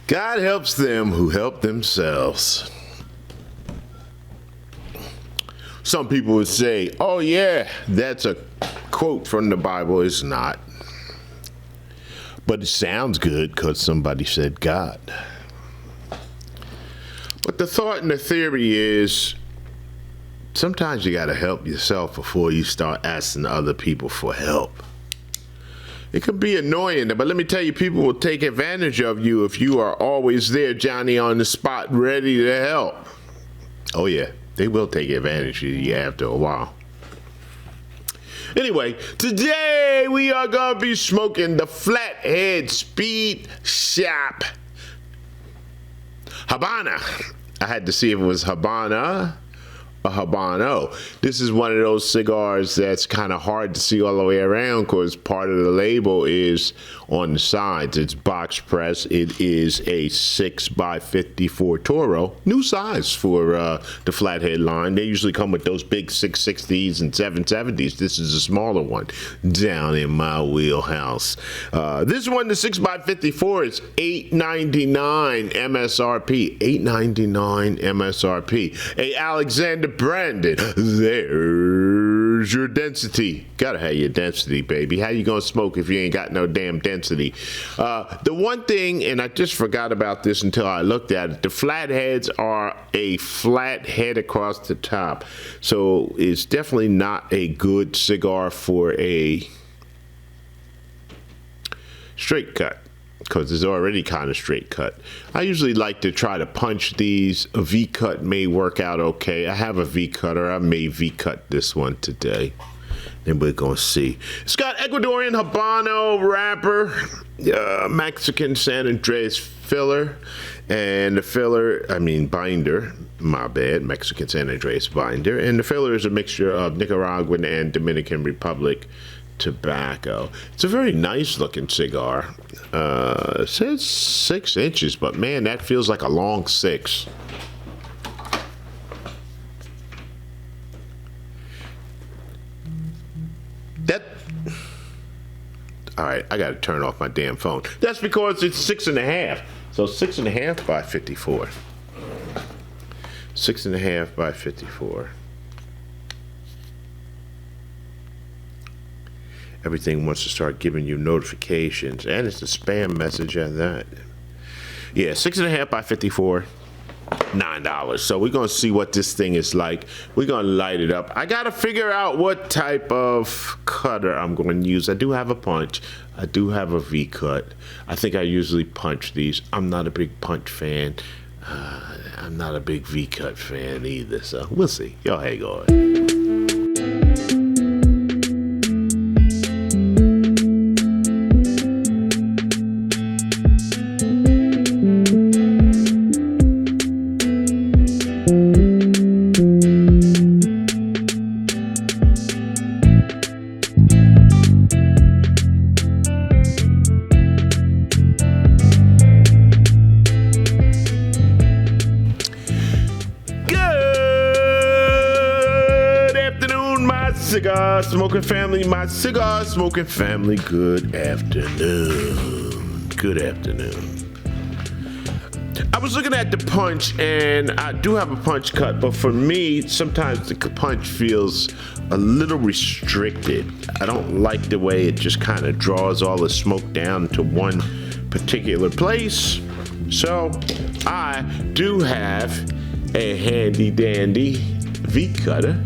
God helps them who help themselves. Some people would say, oh yeah, that's a quote from the Bible. It's not. But it sounds good because somebody said God. But the thought and the theory is, sometimes you gotta help yourself before you start asking other people for help. It can be annoying, but let me tell you, people will take advantage of you if you are always there, Johnny on the spot, ready to help. Oh yeah, they will take advantage of you after a while. Anyway, today we are gonna be smoking the Flathead Speed Shop Habano. I had to see if it was Habana or Habano. This is one of those cigars that's kind of hard to see all the way around because part of the label is on the sides. It's box press. It is a 6x54 Toro. New size for the Flathead line. They usually come with those big 660s and 770s. This is a smaller one down in my wheelhouse. This one, the 6x54, is $8.99 MSRP. $8.99 MSRP. A Alexander Brandon. There's your density. Gotta have your density, baby. How you gonna smoke if you ain't got no damn density? The one thing, and I just forgot about this until I looked at it, the flatheads are a flat head across the top. So it's definitely not a good cigar for a straight cut, because it's already kind of straight cut. I usually like to try to punch these. A V-cut may work out okay. I have a V-cutter. I may V-cut this one today. Then we're going to see. It's got Ecuadorian Habano wrapper, Mexican San Andres filler, and the binder, my bad, Mexican San Andres binder. And the filler is a mixture of Nicaraguan and Dominican Republic tobacco. It's a very nice looking cigar. It says 6 inches, but man, that feels like a long 6. All right, I gotta turn off my damn phone. That's because it's 6.5. So 6.5 by 54. 6.5 by 54. Everything wants to start giving you notifications, and it's a spam message at that. Yeah, 6.5 by 54, $9. So we're gonna see what this thing is like. We're gonna light it up. I gotta figure out what type of cutter I'm going to use. I do have a punch. I do have a V-cut. I think I usually punch these. I'm not a big punch fan. I'm not a big V-cut fan either. So we'll see. Y'all hang on. Cigar smoking family, my cigar smoking family, good afternoon. Good afternoon. I was looking at the punch, and I do have a punch cut, but for me, sometimes the punch feels a little restricted. I don't like the way it just kind of draws all the smoke down to one particular place. So I do have a handy dandy V-cutter.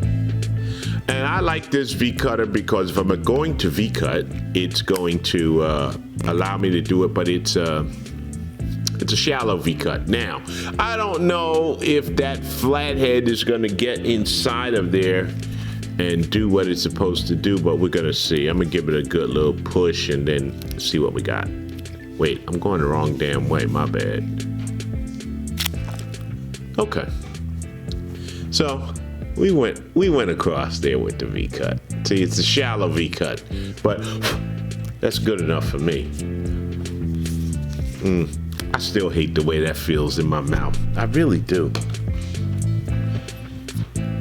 And I like this V-cutter because if I'm going to V-cut, it's going to allow me to do it, but it's a shallow V-cut. Now, I don't know if that flathead is going to get inside of there and do what it's supposed to do, but we're going to see. I'm going to give it a good little push and then see what we got. Wait, I'm going the wrong damn way. My bad. Okay. So we went across there with the V-cut. See, it's a shallow V-cut, but that's good enough for me. I still hate the way that feels in my mouth. I really do.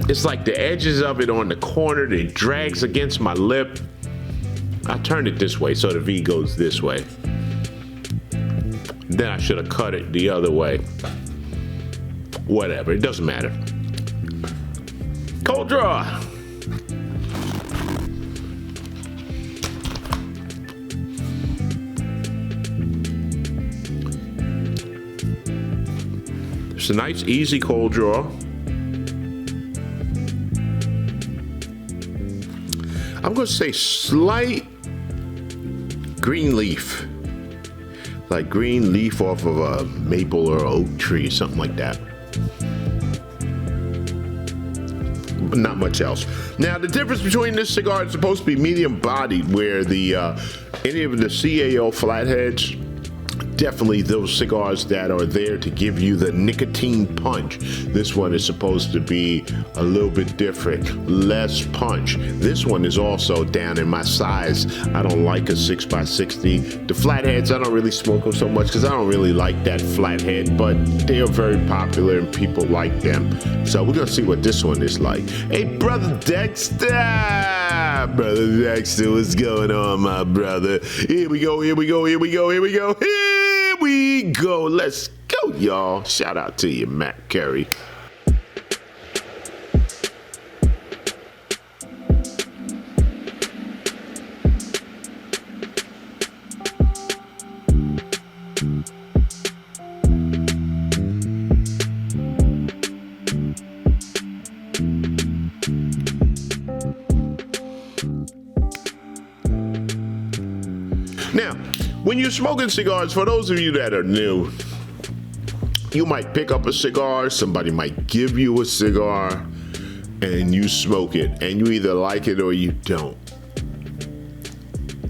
It's like the edges of it on the corner, it drags against my lip. I turned it this way so the V goes this way. Then I should have cut it the other way. Whatever, it doesn't matter. Cold draw. It's a nice, easy cold draw. I'm going to say slight green leaf. Like green leaf off of a maple or oak tree, something like that. But not much else. Now, the difference between this cigar is supposed to be medium-bodied, where the any of the CAO flatheads, definitely those cigars that are there to give you the nicotine punch. This one is supposed to be a little bit different, less punch. This one is also down in my size. I don't like a 6x60. The flatheads, I don't really smoke them so much because I don't really like that flathead, but they are very popular and people like them. So we're gonna see what this one is like. Hey, Brother Dexter! Brother Dexter, what's going on, my brother? Here we go, here we go, here we go, here we go, here we go. Let's go, y'all. Shout out to you, Matt Curry. Now, when you're smoking cigars, for those of you that are new, you might pick up a cigar, somebody might give you a cigar, and you smoke it, and you either like it or you don't.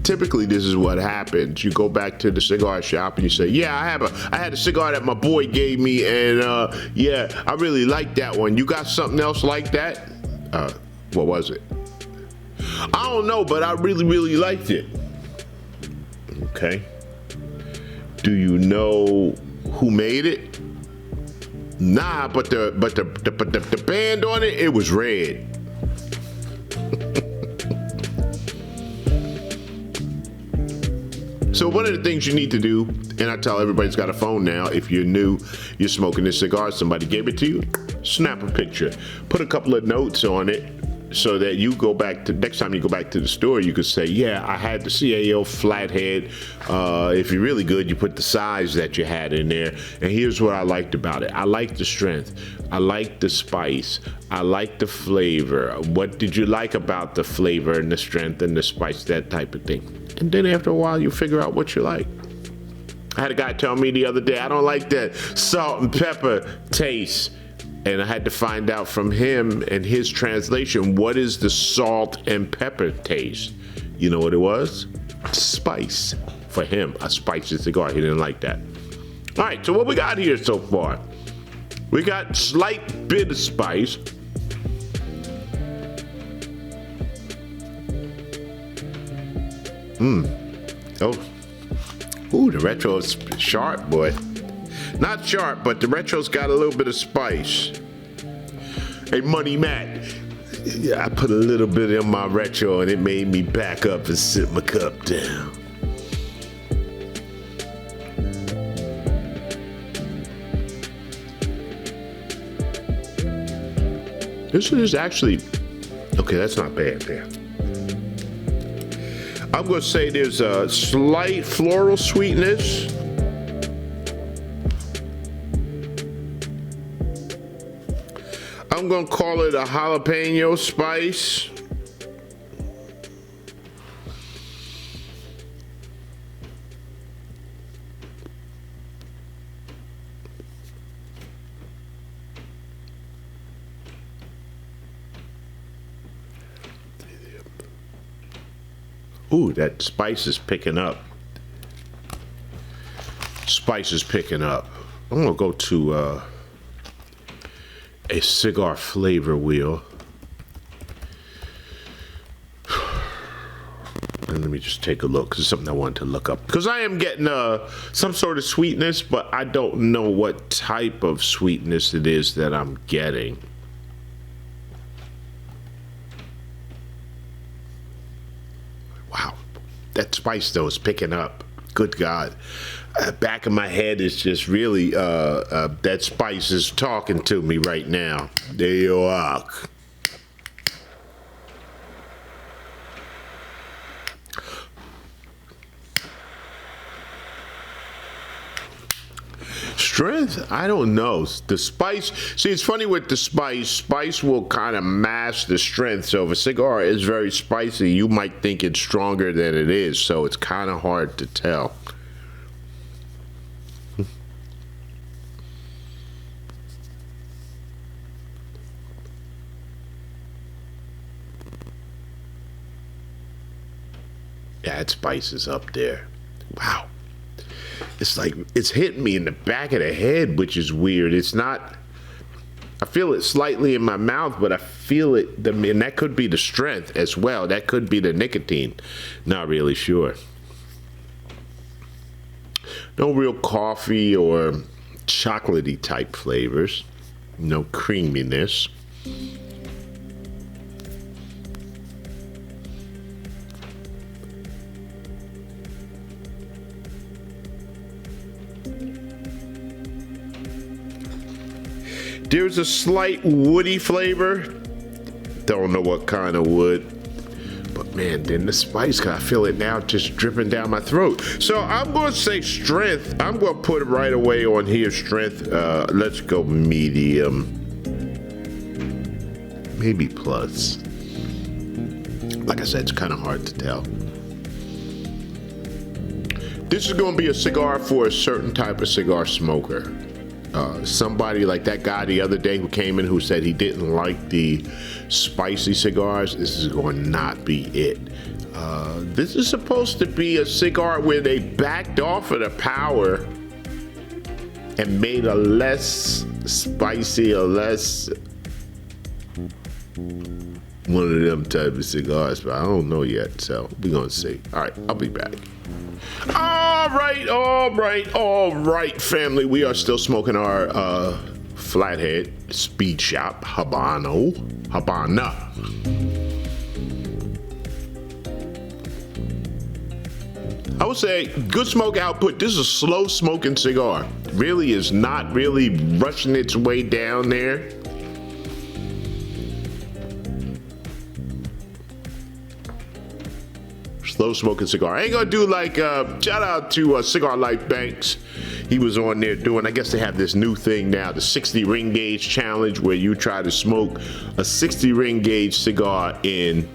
Typically, this is what happens. You go back to the cigar shop and you say, yeah, I had a cigar that my boy gave me, and yeah, I really like that one. You got something else like that? What was it? I don't know, but I really, really liked it. Okay. Do you know who made it? Nah, but the band on it, it was red. So one of the things you need to do, and I tell everybody's got a phone now, if you're new, you're smoking this cigar, somebody gave it to you, snap a picture, put a couple of notes on it, so that you go back to, next time you go back to the store, you could say, yeah, I had the CAO flathead. If you're really good, you put the size that you had in there. And here's what I liked about it. I liked the strength. I liked the spice. I liked the flavor. What did you like about the flavor and the strength and the spice, that type of thing? And then after a while, you figure out what you like. I had a guy tell me the other day, I don't like that salt and pepper taste. And I had to find out from him and his translation, what is the salt and pepper taste? You know what it was? Spice. For him, a spicy cigar. He didn't like that. All right, so what we got here so far? We got slight bit of spice. Oh. Ooh, the retro is sharp, boy. Not sharp, but the retro's got a little bit of spice. Hey, Money Matt, I put a little bit in my retro and it made me back up and sit my cup down. This is actually, okay, that's not bad there. I'm gonna say there's a slight floral sweetness. I'm gonna call it a jalapeno spice. Ooh, that spice is picking up. Spice is picking up. I'm gonna go to a cigar flavor wheel. And let me just take a look, because it's something I wanted to look up. Because I am getting some sort of sweetness, but I don't know what type of sweetness it is that I'm getting. Wow, that spice though is picking up. Good God. Back of my head is just really that spice is talking to me right now. There you are. Strength? I don't know. The spice, see, it's funny with the spice. Spice will kind of mask the strength. So if a cigar is very spicy, you might think it's stronger than it is. So it's kind of hard to tell. Yeah, that spice is up there. Wow. It's like, it's hitting me in the back of the head, which is weird. It's not, I feel it slightly in my mouth, but I feel it, and that could be the strength as well. That could be the nicotine. Not really sure. No real coffee or chocolatey type flavors. No creaminess. There's a slight woody flavor. Don't know what kind of wood. But man, then the spice, I feel it now just dripping down my throat. So I'm going to say strength. I'm going to put it right away on here, strength. Let's go medium. Maybe plus. Like I said, it's kind of hard to tell. This is going to be a cigar for a certain type of cigar smoker. Somebody like that guy the other day who came in who said he didn't like the spicy cigars, this is going to not be it. This is supposed to be a cigar where they backed off of the power and made a less spicy, or less one of them type of cigars, but I don't know yet, so we're going to see. All right, I'll be back. All right, family. We are still smoking our Flathead Speed Shop Habano. I would say good smoke output. This is a slow smoking cigar. Really is not really rushing its way down there. Slow smoking cigar. I ain't gonna do like, shout out to Cigar Life Banks. He was on there doing, I guess they have this new thing now, the 60 ring gauge challenge, where you try to smoke a 60 ring gauge cigar in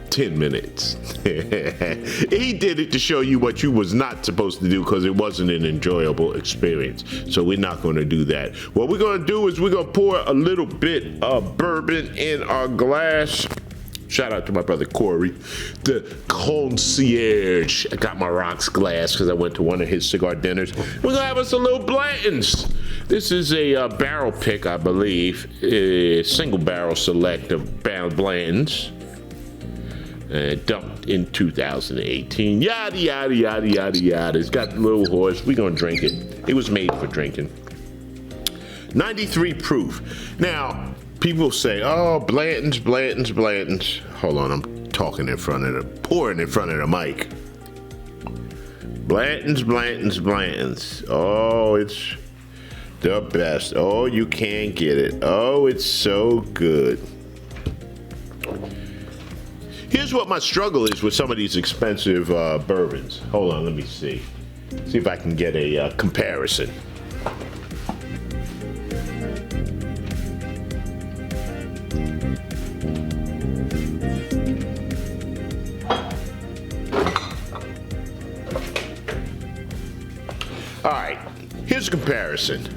10 minutes. He did it to show you what you was not supposed to do because it wasn't an enjoyable experience. So we're not gonna do that. What we're gonna do is we're gonna pour a little bit of bourbon in our glass. Shout out to my brother Corey, the concierge. I got my rocks glass because I went to one of his cigar dinners. We're gonna have us a little Blanton's. This is a barrel pick, I believe, a single barrel select of Blanton's. Dumped in 2018. Yada, yada, yada, yada, yada. It's got the little horse. We're gonna drink it. It was made for drinking. 93 proof. Now, people say, oh, Blanton's. Hold on, I'm talking in front of pouring in front of the mic. Blanton's. Oh, it's the best. Oh, you can't get it. Oh, it's so good. Here's what my struggle is with some of these expensive bourbons. Hold on, let me see. See if I can get a comparison. All right, here's a comparison.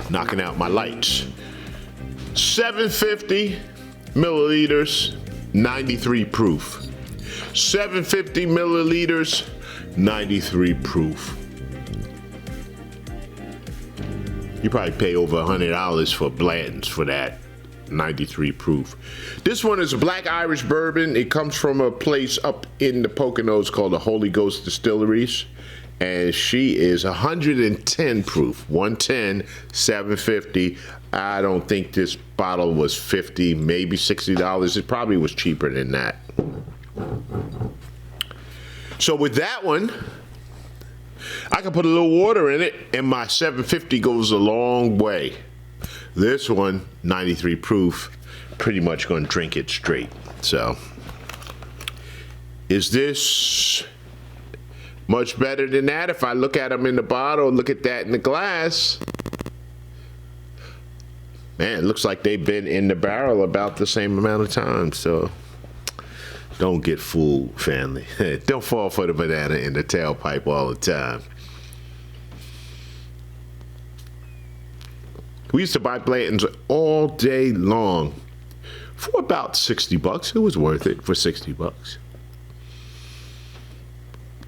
Knocking out my lights. 750 milliliters, 93 proof. 750 milliliters, 93 proof. You probably pay over $100 for Blanton's for that. 93 proof. This one is a black Irish bourbon. It comes from a place up in the Poconos called the Holy Ghost Distilleries. And she is 110 proof. 110, 750. I don't think this bottle was $50, maybe $60. It probably was cheaper than that. So with that one, I can put a little water in it, and my 750 goes a long way. This one, 93 proof, pretty much gonna drink it straight. So, is this much better than that? If I look at them in the bottle, look at that in the glass, man, it looks like they've been in the barrel about the same amount of time. So, don't get fooled, family. Don't fall for the banana in the tailpipe all the time. We used to buy Blanton's all day long for about 60 bucks. It was worth it for 60 bucks.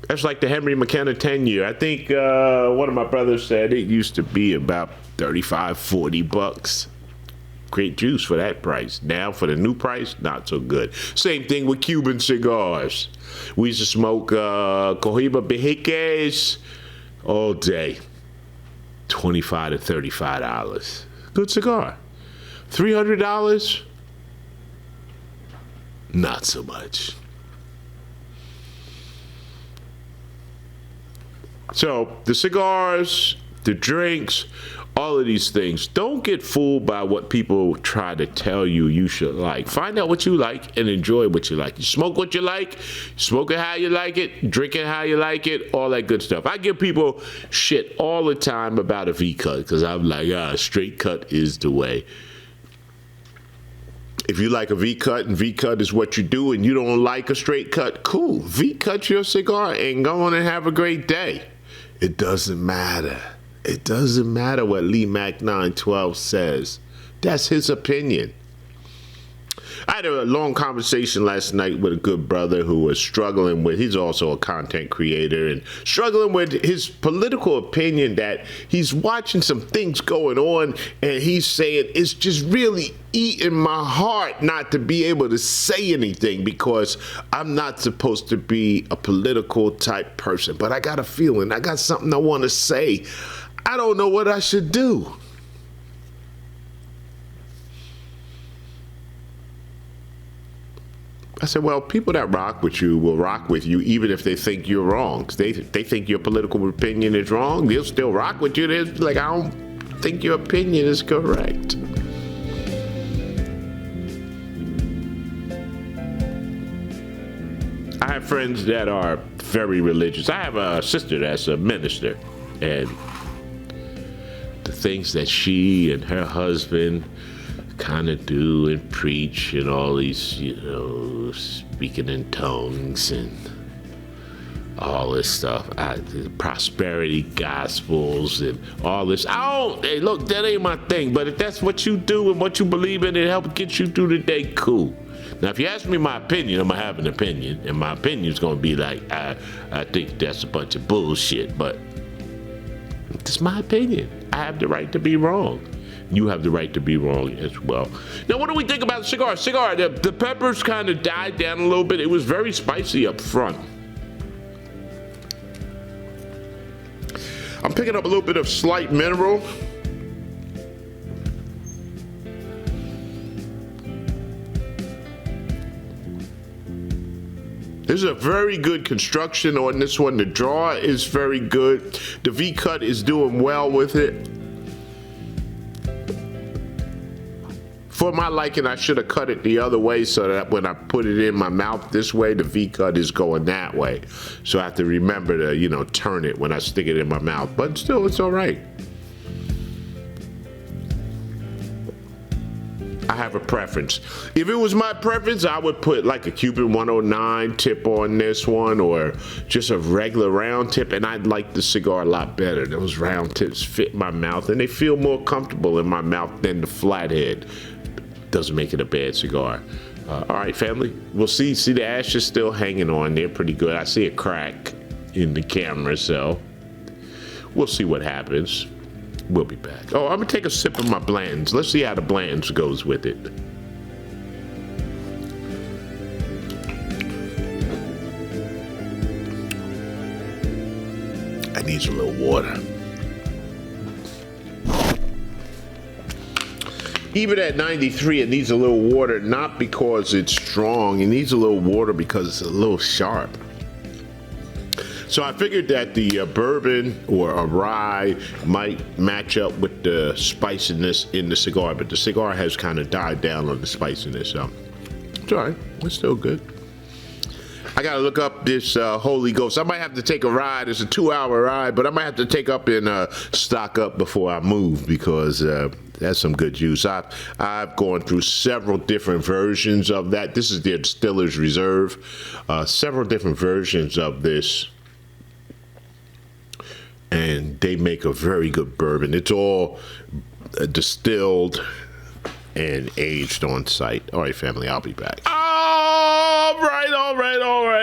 That's like the Henry McKenna 10-year. I think one of my brothers said it used to be about 35, 40 bucks. Great juice for that price. Now for the new price, not so good. Same thing with Cuban cigars. We used to smoke Cohiba Bejiques all day. $25 to $35. Good cigar. $300? Not so much. So the cigars, the drinks, all of these things, don't get fooled by what people try to tell you you should like. Find out what you like and enjoy what you like. You smoke what you like, smoke it how you like it, drink it how you like it, all that good stuff. I give people shit all the time about a V-cut because I'm like, straight cut is the way. If you like a V-cut and V-cut is what you do and you don't like a straight cut, cool. V-cut your cigar and go on and have a great day. It doesn't matter. It doesn't matter what Lee Mac 912 says. That's his opinion. I had a long conversation last night with a good brother who was struggling with, he's also a content creator, and struggling with his political opinion that he's watching some things going on and he's saying it's just really eating my heart not to be able to say anything because I'm not supposed to be a political type person, but I got a feeling, I got something I want to say. I don't know what I should do. I said, well, people that rock with you will rock with you even if they think you're wrong. They think your political opinion is wrong, they'll still rock with you. They're like, I don't think your opinion is correct. I have friends that are very religious. I have a sister that's a minister, and the things that she and her husband kind of do and preach and all these, speaking in tongues and all this stuff, the prosperity gospels and all this. Hey, look, that ain't my thing, but if that's what you do and what you believe in, it helps get you through the day, cool. Now, if you ask me my opinion, I'm going to have an opinion, and my opinion is going to be like, I think that's a bunch of bullshit, but it's my opinion. I have the right to be wrong. You have the right to be wrong as well. Now, what do we think about the cigar? The peppers kind of died down a little bit. It was very spicy up front. I'm picking up a little bit of slight mineral. This is a very good construction on this one. The draw is very good. The V-cut is doing well with it. For my liking, I should have cut it the other way so that when I put it in my mouth this way, the V-cut is going that way. So I have to remember to, turn it when I stick it in my mouth. But still, it's all right. I have a preference. If it was my preference, I would put like a Cuban 109 tip on this one or just a regular round tip, and I'd like the cigar a lot better. Those round tips fit my mouth, and they feel more comfortable in my mouth than the flathead. Doesn't make it a bad cigar. All right, family, we'll see. See, the ash is still hanging on there pretty good. I see a crack in the camera, so we'll see what happens. We'll be back. Oh, I'm gonna take a sip of my Blanton's. Let's see how the Blanton's goes with it. I need a little water. Even at 93, it needs a little water, not because it's strong. It needs a little water because it's a little sharp. So I figured that the bourbon or a rye might match up with the spiciness in the cigar, but the cigar has kind of died down on the spiciness. So it's all right. It's still good. I gotta look up this Holy Ghost. I might have to take a ride. It's a 2-hour ride, but I might have to take up and stock up before I move, because that's some good juice. I've gone through several different versions of that. This is their Distiller's Reserve. Several different versions of this, and they make a very good bourbon. It's all distilled and aged on site. All right, family, I'll be back.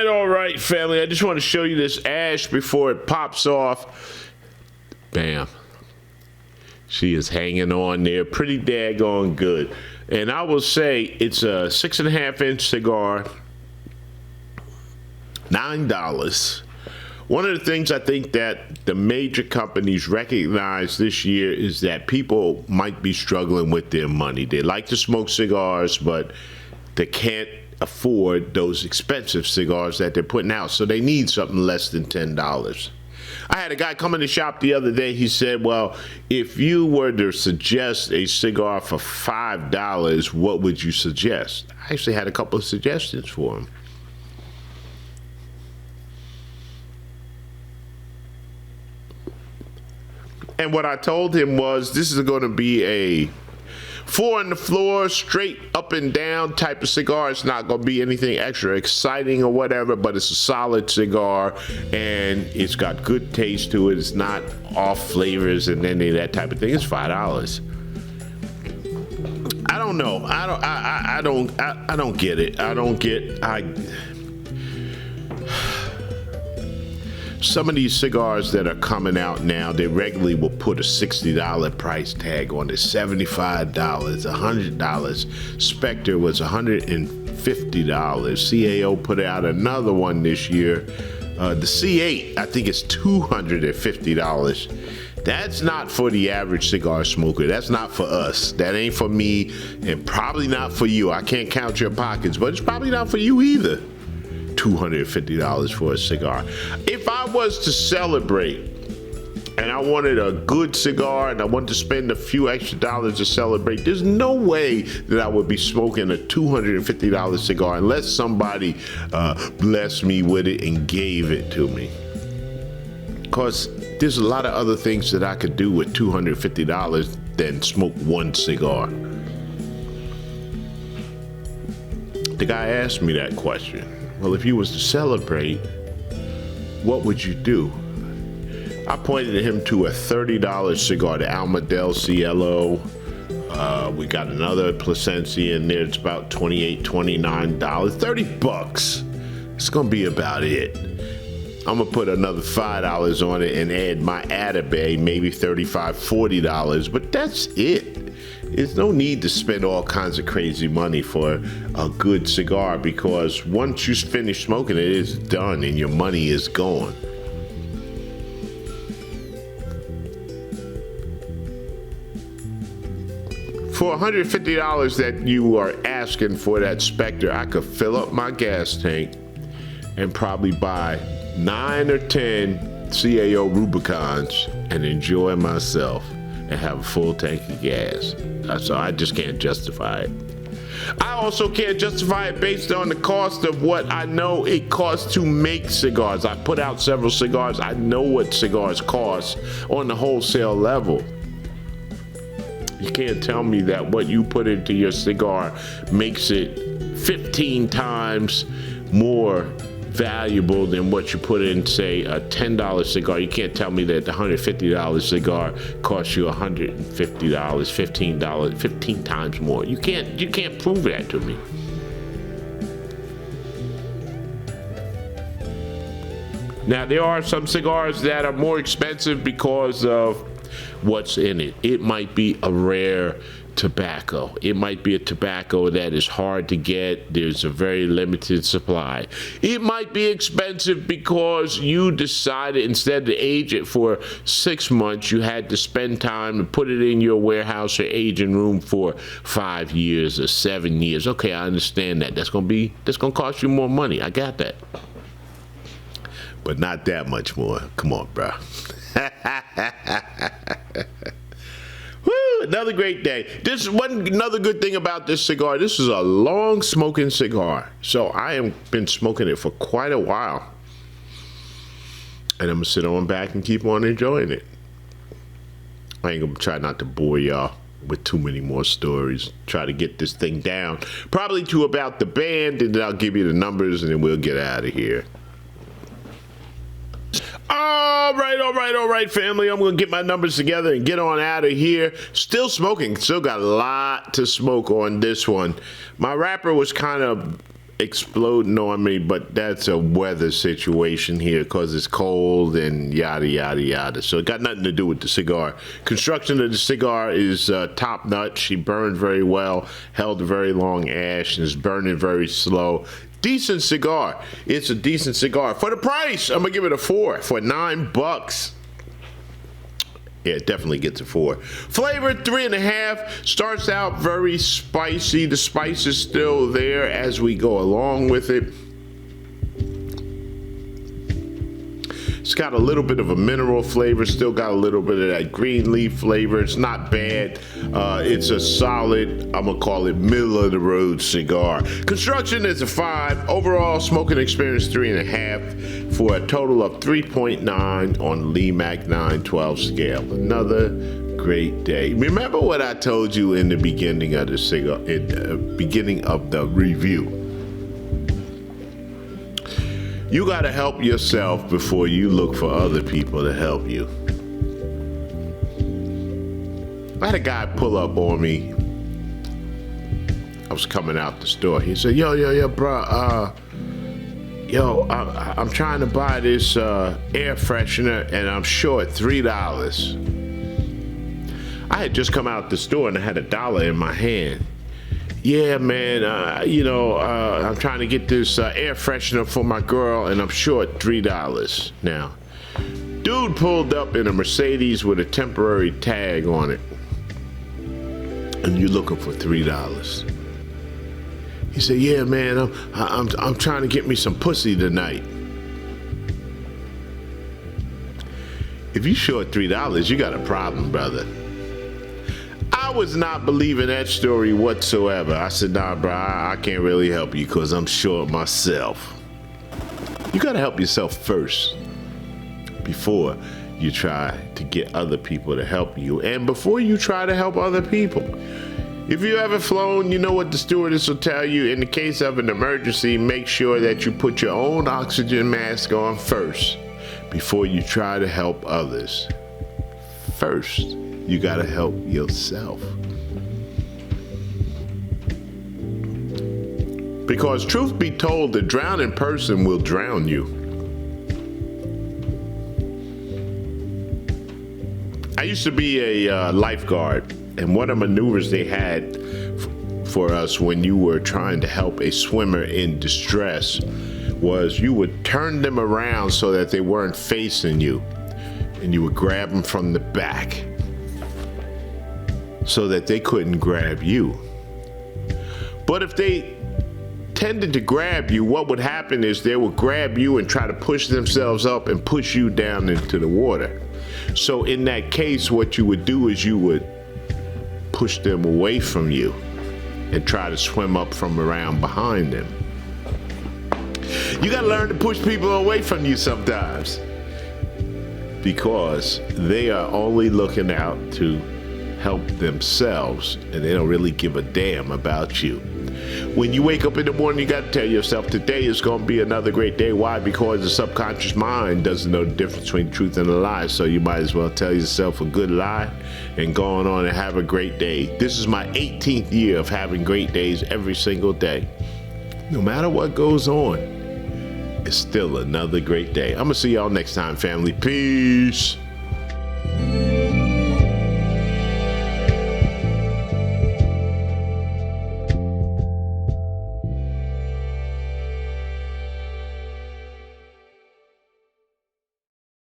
All right, family. I just want to show you this ash before it pops off. Bam. She is hanging on there pretty daggone good. And I will say it's a 6.5-inch cigar, $9. One of the things I think that the major companies recognize this year is that people might be struggling with their money. They like to smoke cigars, but they can't afford those expensive cigars that they're putting out, so they need something less than $10. I had a guy come in the shop the other day. He said, well, if you were to suggest a cigar for $5, what would you suggest? I actually had a couple of suggestions for him. And what I told him was, this is going to be a 4 on the floor, straight up and down type of cigar. It's not going to be anything extra exciting or whatever, but it's a solid cigar, and it's got good taste to it. It's not off flavors and any of that type of thing. It's $5. I don't know. I don't get it. Some of these cigars that are coming out now, they regularly will put a $60 price tag on it, $75, $100. Spectre was $150. CAO put out another one this year. The C8, I think it's $250. That's not for the average cigar smoker. That's not for us. That ain't for me, and probably not for you. I can't count your pockets, but it's probably not for you either. $250 for a cigar. If I was to celebrate and I wanted a good cigar and I wanted to spend a few extra dollars to celebrate, there's no way that I would be smoking a $250 cigar unless somebody blessed me with it and gave it to me. Because there's a lot of other things that I could do with $250 than smoke one cigar. The guy asked me that question. Well, if you was to celebrate, what would you do? I pointed him to a $30 cigar, the Almadel Cielo. We got another Plasencia in there. It's about $28, $29, $30. It's gonna be about it. I'm gonna put another $5 on it and add my Atabay, maybe $35, $40, but that's it. There's no need to spend all kinds of crazy money for a good cigar, because once you finish smoking it, it's done and your money is gone. For $150 that you are asking for that Spectre, I could fill up my gas tank and probably buy 9 or 10 CAO Rubicons and enjoy myself and have a full tank of gas. So I just can't justify it. I also can't justify it based on the cost of what I know it costs to make cigars. I put out several cigars. I know what cigars cost on the wholesale level. You can't tell me that what you put into your cigar makes it 15 times more valuable than what you put in, say, a $10 cigar. You can't tell me that the $150 cigar costs you $150, $15, 15 times more. You can't prove that to me. Now, there are some cigars that are more expensive because of what's in it. It might be a rare tobacco. It might be a tobacco that is hard to get. There's a very limited supply. It might be expensive because you decided instead to age it for 6 months, you had to spend time and put it in your warehouse or aging room for 5 years or 7 years. Okay, I understand that. That's gonna cost you more money. I got that. but not that much more. Come on, bro. Woo, another great day. This another good thing about this cigar. This is a long smoking cigar. So I have been smoking it for quite a while. And I'm going to sit on back and keep on enjoying it. I ain't going to try not to bore y'all with too many more stories. Try to get this thing down. Probably to about the band, and then I'll give you the numbers, and then we'll get out of here. All right, family. I'm going to get my numbers together and get on out of here. Still smoking. Still got a lot to smoke on this one. My wrapper was kind of exploding on me, but that's a weather situation here because it's cold and yada, yada, yada. So it got nothing to do with the cigar. Construction of the cigar is top notch. She burned very well, held a very long ash, and is burning very slow. Decent cigar. It's a decent cigar. For the price, I'm going to give it a 4 for $9. Yeah, it definitely gets a 4. Flavor, 3.5. Starts out very spicy. The spice is still there as we go along with it. It's got a little bit of a mineral flavor. Still got a little bit of that green leaf flavor. It's not bad. It's a solid, I'm going to call it middle of the road cigar. Construction is a 5. Overall smoking experience, 3.5. For a total of 3.9 on Lee Mac 912 scale. Another great day. Remember what I told you in the beginning of the cigar, in the beginning of the review. You got to help yourself before you look for other people to help you. I had a guy pull up on me. I was coming out the store. He said, yo, bro, I'm trying to buy this air freshener and I'm short $3. I had just come out the store and I had $1 in my hand. Yeah, man, I'm trying to get this air freshener for my girl, and I'm short $3. Now, dude pulled up in a Mercedes with a temporary tag on it, and you're looking for $3. He said, yeah, man, I'm trying to get me some pussy tonight. If you short $3, you got a problem, brother. I was not believing that story whatsoever. I said, nah, bro, I can't really help you because I'm short myself. You got to help yourself first before you try to get other people to help you and before you try to help other people. If you ever flown, you know what the stewardess will tell you. In the case of an emergency, make sure that you put your own oxygen mask on first before you try to help others. First, you got to help yourself. Because truth be told, the drowning person will drown you. I used to be a lifeguard, and one of the maneuvers they had for us when you were trying to help a swimmer in distress was you would turn them around so that they weren't facing you, and you would grab them from the back so that they couldn't grab you. But if they tended to grab you, what would happen is they would grab you and try to push themselves up and push you down into the water. So in that case, what you would do is you would push them away from you and try to swim up from around behind them. You gotta learn to push people away from you sometimes because they are only looking out to help themselves and they don't really give a damn about you. When you wake up in the morning, you got to tell yourself today is going to be another great day. Why? Because the subconscious mind doesn't know the difference between truth and a lie. So you might as well tell yourself a good lie and go on and have a great day. This is my 18th year of having great days every single day. No matter what goes on, it's still another great day. I'm going to see y'all next time, family. Peace.